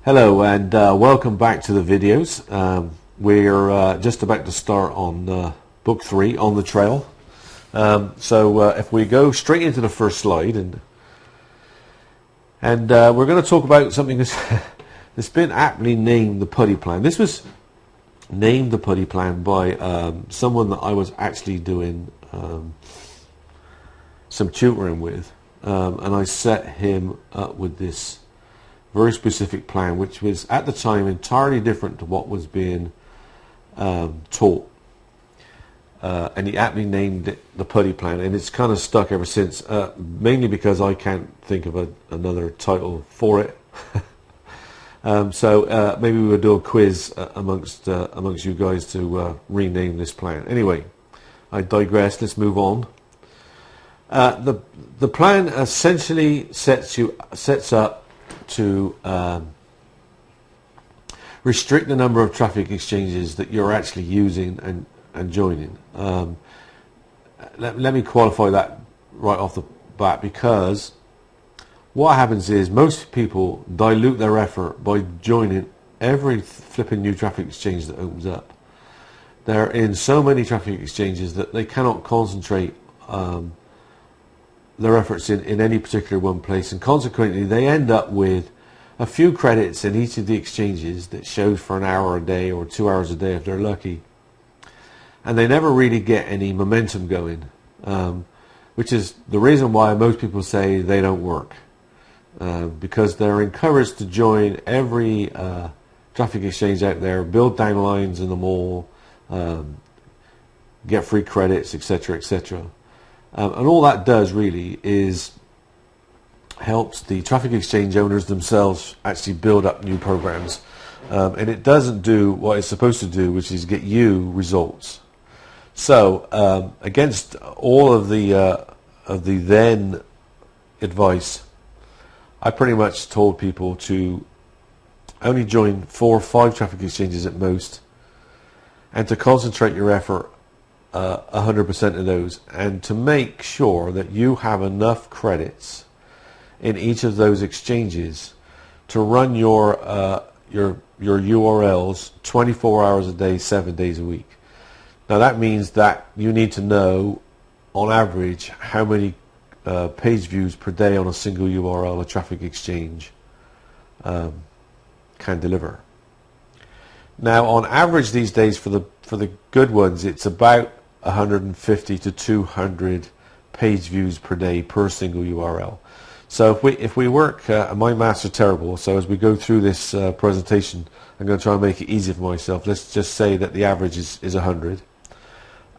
Hello and welcome back to the videos. We're just about to start on book 3, On the Trail. So if we go straight into the first slide, and we're going to talk about something that's been aptly named the Putty Plan. This was named the Putty Plan by someone that I was actually doing some tutoring with, and I set him up with this very specific plan, which was at the time entirely different to what was being taught, and he aptly named it the Putty Plan, and it's kind of stuck ever since, mainly because I can't think of another title for it. So maybe we would do a quiz amongst you guys to rename this plan. Anyway, I digress. Let's move on. The plan essentially sets up to restrict the number of traffic exchanges that you're actually using and joining. Let me qualify that right off the bat, because what happens is most people dilute their effort by joining every flipping new traffic exchange that opens up. They're in so many traffic exchanges that they cannot concentrate their efforts in any particular one place, and consequently they end up with a few credits in each of the exchanges that shows for an hour a day or 2 hours a day if they're lucky, and they never really get any momentum going, which is the reason why most people say they don't work, because they're encouraged to join every traffic exchange out there, build downlines in them all, get free credits, etc., etc. And all that does really is helps the traffic exchange owners themselves actually build up new programs, and it doesn't do what it's supposed to do, which is get you results. So against all of the then advice, I pretty much told people to only join 4 or 5 traffic exchanges at most, and to concentrate your effort 100% of those, and to make sure that you have enough credits in each of those exchanges to run your URLs 24 hours a day, 7 days a week. Now that means that you need to know on average how many page views per day on a single URL a traffic exchange can deliver. Now on average these days for the good ones, it's about 150 to 200 page views per day per single URL. So if we work, my maths are terrible, so as we go through this presentation, I'm going to try and make it easy for myself. Let's just say that the average is 100.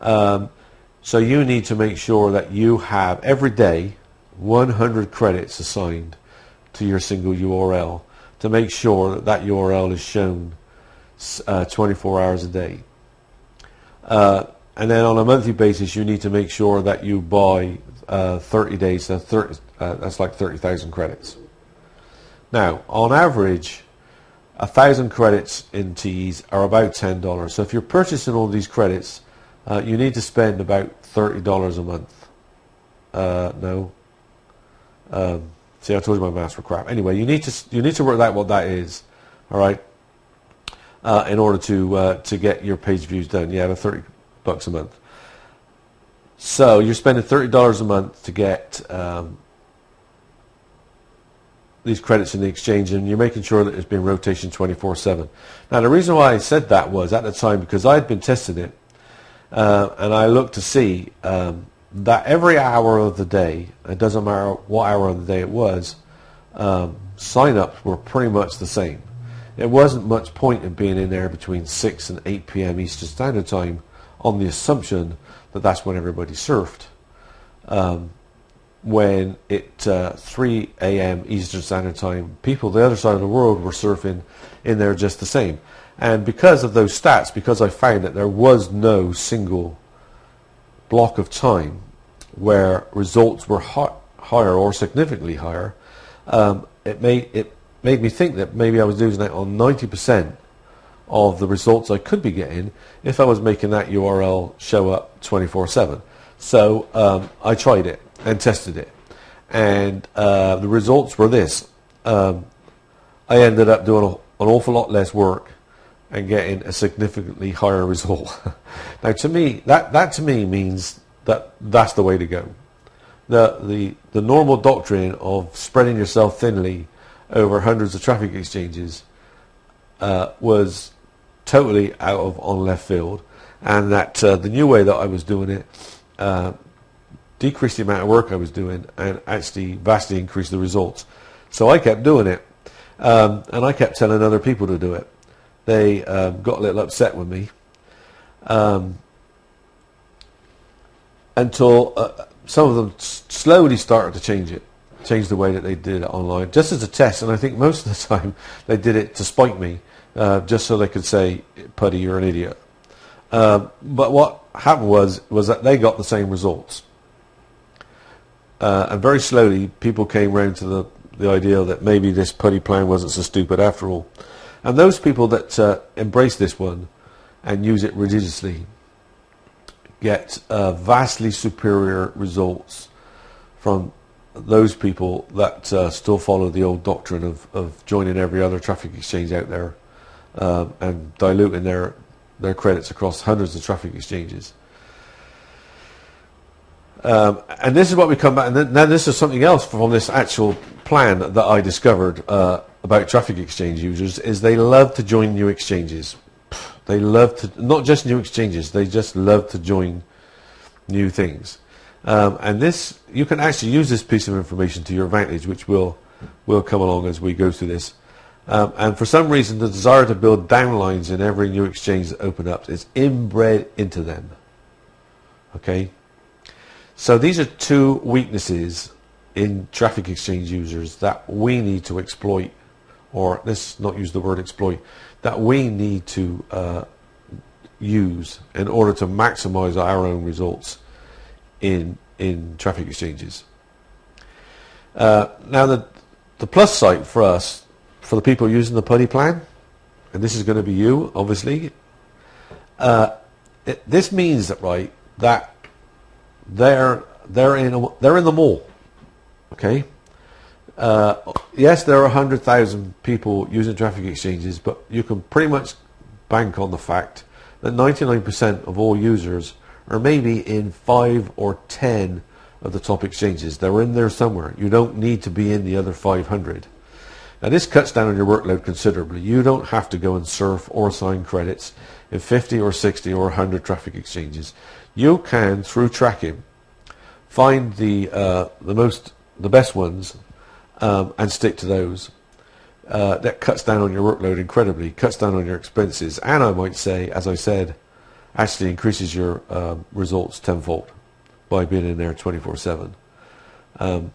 So you need to make sure that you have every day 100 credits assigned to your single URL to make sure that that URL is shown 24 hours a day. And then on a monthly basis, you need to make sure that you buy 30 days, so that's like 30,000 credits. Now, on average, 1,000 credits in TEs are about $10. So if you're purchasing all these credits, you need to spend about $30 a month. See, I told you my maths were crap. Anyway, you need to work out what that is, all right, in order to get your page views done. You have $30 a month. So you're spending $30 a month to get these credits in the exchange, and you're making sure that it's being rotation 24/7. Now the reason why I said that was at the time because I had been testing it, and I looked to see that every hour of the day, it doesn't matter what hour of the day it was, sign-ups were pretty much the same. It wasn't much point in being in there between 6 and 8 p.m. Eastern Standard Time on the assumption that that's when everybody surfed. When at 3 a.m. Eastern Standard Time, people the other side of the world were surfing in there just the same. And because of those stats, because I found that there was no single block of time where results were higher or significantly higher, it made me think that maybe I was losing out on 90% of the results I could be getting if I was making that URL show up 24/7. So I tried it and tested it, and the results were this. I ended up doing an awful lot less work and getting a significantly higher result. Now, to me, that to me means that that's the way to go. The normal doctrine of spreading yourself thinly over hundreds of traffic exchanges was totally out of on left field, and that the new way that I was doing it decreased the amount of work I was doing and actually vastly increased the results. So I kept doing it, and I kept telling other people to do it. They got a little upset with me until some of them slowly started to change the way that they did it online, just as a test. And I think most of the time they did it to spite me, just so they could say, "Puddy, you're an idiot." But what happened was that they got the same results, and very slowly people came round to the idea that maybe this Puddy plan wasn't so stupid after all. And those people that embrace this one and use it religiously get vastly superior results from those people that still follow the old doctrine of joining every other traffic exchange out there and diluting their credits across hundreds of traffic exchanges. And this is what we come back, and then this is something else from this actual plan that I discovered about traffic exchange users, is they love to join new exchanges. They love to, not just new exchanges, they just love to join new things. And this, you can actually use this piece of information to your advantage, which will come along as we go through this. And for some reason, the desire to build downlines in every new exchange that open up is inbred into them. Okay? So these are two weaknesses in traffic exchange users that we need to exploit, or let's not use the word exploit, that we need to use in order to maximize our own results in traffic exchanges. Now the plus side for us, for the people using the Puddy plan, and this is going to be you, obviously, this means that, right, that they're in the mall. Okay. Yes, there are 100,000 people using traffic exchanges, but you can pretty much bank on the fact that 99% of all users are maybe in 5 or 10 of the top exchanges. They're in there somewhere. You don't need to be in the other 500. Now this cuts down on your workload considerably. You don't have to go and surf or assign credits in 50 or 60 or 100 traffic exchanges. You can, through tracking, find the best ones and stick to those. That cuts down on your workload incredibly, cuts down on your expenses, and I might say, as I said, actually increases your results tenfold by being in there 24/7. And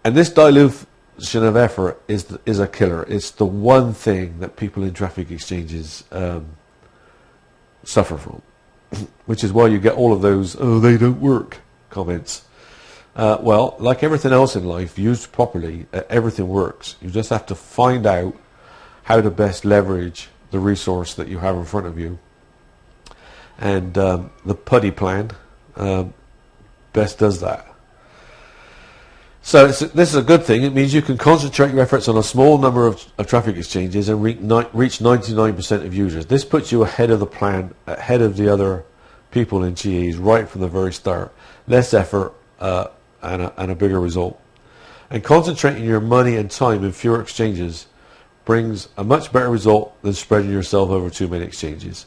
this dilution of effort is a killer. It's the one thing that people in traffic exchanges suffer from, which is why you get all of those "oh, they don't work" comments. Well, like everything else in life, used properly, everything works. You just have to find out how to best leverage the resource that you have in front of you. And the Puddy plan best does that. So this is a good thing. It means you can concentrate your efforts on a small number of traffic exchanges and reach 99% of users. This puts you ahead of the plan, ahead of the other people in GEs right from the very start. Less effort and a bigger result. And concentrating your money and time in fewer exchanges brings a much better result than spreading yourself over too many exchanges.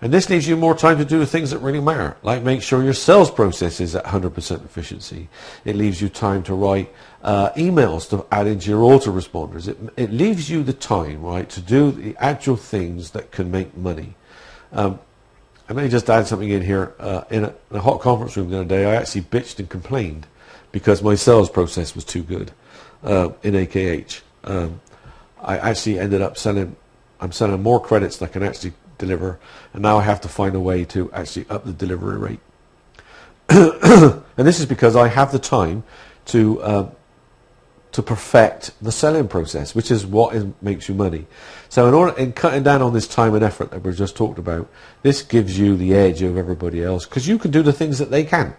And this leaves you more time to do the things that really matter, like make sure your sales process is at 100% efficiency. It leaves you time to write emails to add into your autoresponders. It leaves you the time, right, to do the actual things that can make money. I may just add something in here. In a hot conference room the other day, I actually bitched and complained because my sales process was too good in AKH. I actually ended up I'm selling more credits than I can actually deliver, and now I have to find a way to actually up the delivery rate. And this is because I have the time to perfect the selling process, which is what makes you money. So in cutting down on this time and effort that we've just talked about, this gives you the edge of everybody else, because you can do the things that they can't.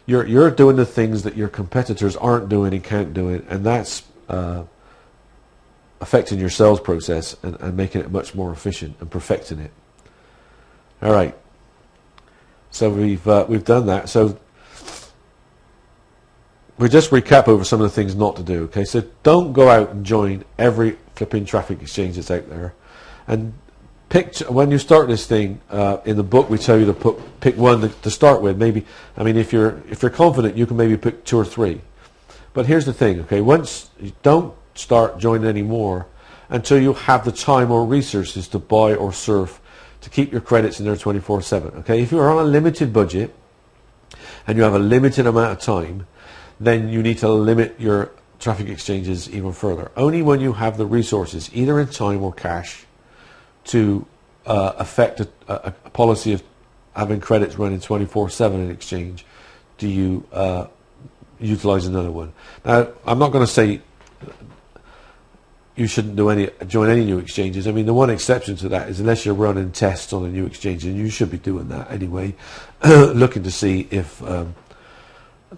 You're doing the things that your competitors aren't doing and can't do it, and that's affecting your sales process and making it much more efficient and perfecting it. All right. So we've done that. So we'll just recap over some of the things not to do. Okay, so don't go out and join every flipping traffic exchange that's out there. And when you start this thing, in the book we tell you to pick one to start with. Maybe, I mean, if you're confident, you can maybe pick 2 or 3. But here's the thing, okay? Once you don't start joining any more until you have the time or resources to buy or surf to keep your credits in there 24/7. Okay, if you're on a limited budget and you have a limited amount of time, then you need to limit your traffic exchanges even further. Only when you have the resources, either in time or cash, to affect a policy of having credits running 24/7 in exchange, do you utilize another one. Now, I'm not going to say you shouldn't join any new exchanges. I mean, the one exception to that is unless you're running tests on a new exchange, and you should be doing that anyway, looking to see if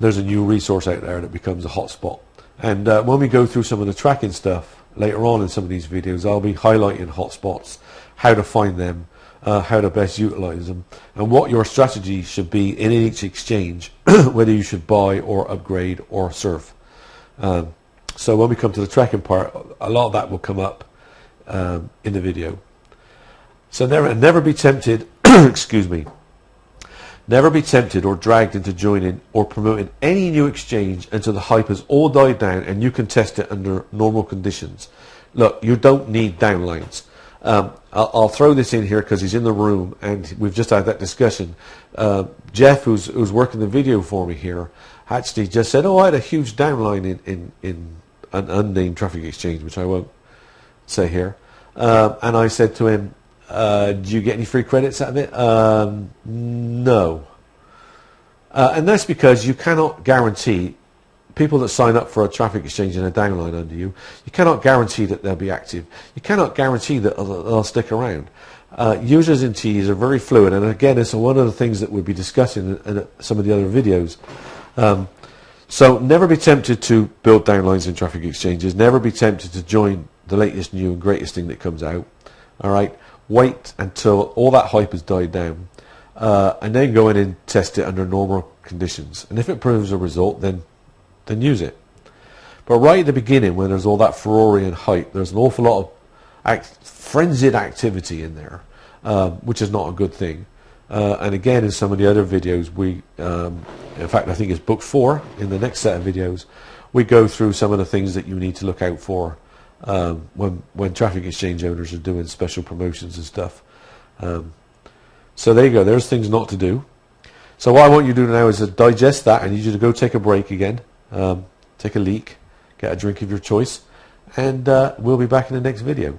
there's a new resource out there that becomes a hotspot. And when we go through some of the tracking stuff later on in some of these videos, I'll be highlighting hotspots, how to find them, how to best utilize them, and what your strategy should be in each exchange, whether you should buy or upgrade or surf. So when we come to the tracking part, a lot of that will come up in the video. So never be tempted, excuse me, never be tempted or dragged into joining or promoting any new exchange until the hype has all died down and you can test it under normal conditions. Look, you don't need downlines. I'll throw this in here because he's in the room and we've just had that discussion. Jeff, who's working the video for me here, actually just said, "Oh, I had a huge downline in an unnamed traffic exchange," which I won't say here. And I said to him, "Do you get any free credits out of it?" No. And that's because you cannot guarantee people that sign up for a traffic exchange and a downline under you, you cannot guarantee that they'll be active. You cannot guarantee that they'll stick around. Users in TEs are very fluid, and again, it's one of the things that we'll be discussing in some of the other videos. So never be tempted to build downlines in traffic exchanges. Never be tempted to join the latest, new, and greatest thing that comes out. All right, wait until all that hype has died down, and then go in and test it under normal conditions. And if it proves a result, then use it. But right at the beginning, when there's all that furore and hype, there's an awful lot of frenzied activity in there, which is not a good thing. And again, in some of the other videos, in fact, I think it's book 4 in the next set of videos, we go through some of the things that you need to look out for when traffic exchange owners are doing special promotions and stuff. So there you go. There's things not to do. So what I want you to do now is to digest that. I need you to go take a break again, take a leak, get a drink of your choice, and we'll be back in the next video.